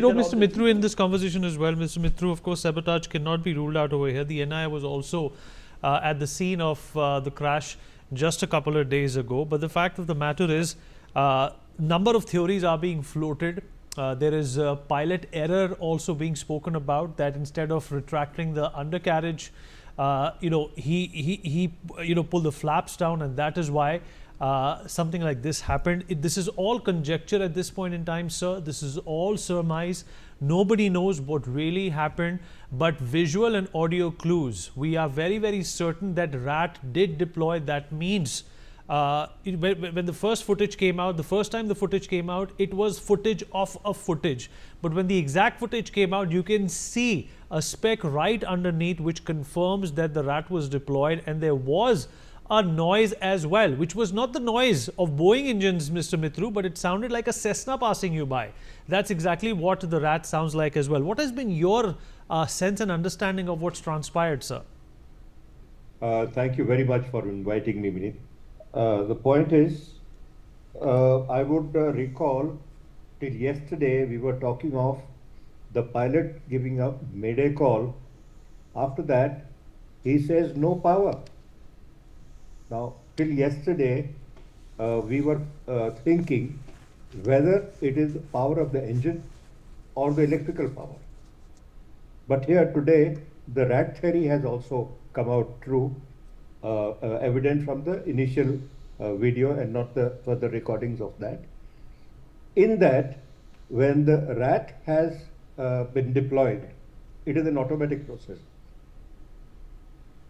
rope Mr. Mithru in this conversation as well. Mr. Mithru, of course, sabotage cannot be ruled out over here. The NIA was also at the scene of the crash just a couple of days ago. But the fact of the matter is, number of theories are being floated. There is a pilot error also being spoken about, that instead of retracting the undercarriage, he pulled the flaps down, and that is why something like this happened. This is all conjecture at this point in time, sir. This is all surmise. Nobody knows what really happened, but visual and audio clues, we are very, very certain that RAT did deploy. That means when the first footage came out, the first time the footage came out, it was footage of a footage. But when the exact footage came out, you can see a speck right underneath which confirms that the RAT was deployed, and there was a noise as well, which was not the noise of Boeing engines, Mr. Mithru, but it sounded like a Cessna passing you by. That's exactly what the RAT sounds like as well. What has been your sense and understanding of what's transpired, sir? Thank you very much for inviting me, Vineet. The point is, I would recall till yesterday we were talking of the pilot giving a mayday call. After that, he says no power. Now, till yesterday, we were thinking whether it is the power of the engine or the electrical power. But here today, the RAT theory has also come out true, evident from the initial video and not the further recordings of that. In that, when the RAT has been deployed, it is an automatic process.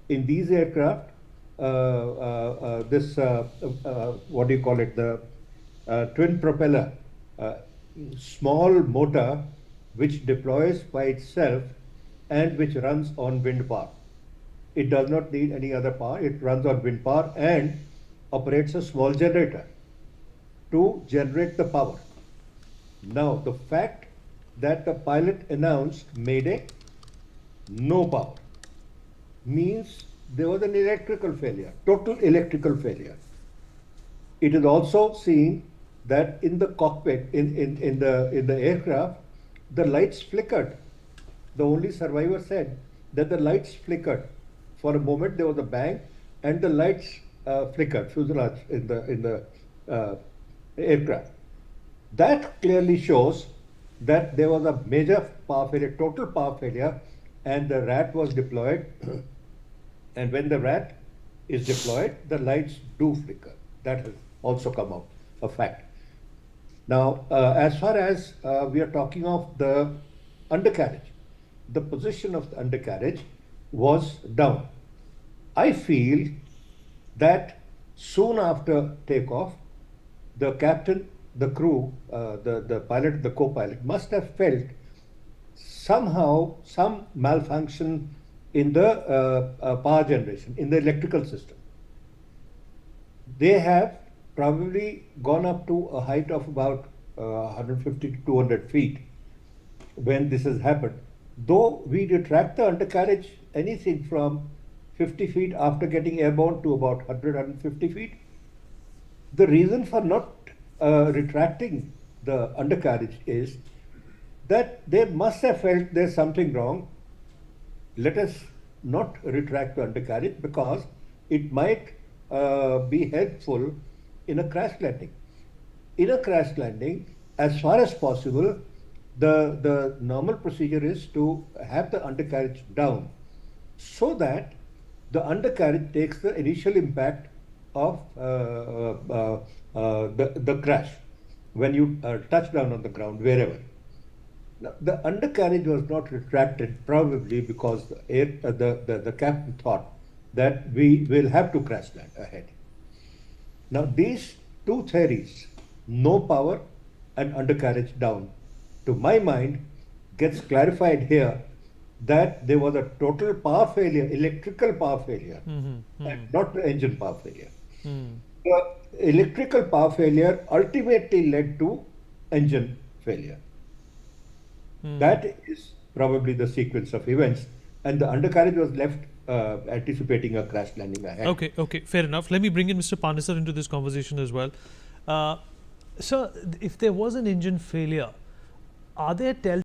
In these aircraft, what do you call it, the twin propeller, small motor which deploys by itself and which runs on wind power. It does not need any other power. It runs on wind power and operates a small generator to generate the power. Now, the fact that the pilot announced mayday, no power, means there was an electrical failure, total electrical failure. It is also seen that in the cockpit, in the aircraft, the lights flickered. The only survivor said that the lights flickered. For a moment there was a bang and the lights flickered, fuselage in the aircraft. That clearly shows that there was a major power failure, total power failure, and the RAT was deployed. And when the RAT is deployed, the lights do flicker. That has also come out, a fact. Now, as far as we are talking of the undercarriage, the position of the undercarriage was down. I feel that soon after takeoff, the captain, the crew, the pilot, the co-pilot must have felt somehow some malfunction in the power generation, in the electrical system. They have probably gone up to a height of about 150 to 200 feet when this has happened. Though we retract the undercarriage anything from 50 feet after getting airborne to about 100, 150 feet. The reason for not retracting the undercarriage is that they must have felt there's something wrong. Let us not retract the undercarriage because it might be helpful in a crash landing. In a crash landing, as far as possible, the normal procedure is to have the undercarriage down so that the undercarriage takes the initial impact of the crash when you touch down on the ground, wherever. Now, the undercarriage was not retracted probably because the captain thought that we will have to crash land ahead. Now, these two theories, no power and undercarriage down, to my mind, gets clarified here that there was a total power failure, electrical power failure, and not the engine power failure. The electrical power failure ultimately led to engine failure. That is probably the sequence of events, and the undercarriage was left anticipating a crash landing ahead. Okay, fair enough. Let me bring in Mr. Panesar into this conversation as well. Sir, if there was an engine failure, are there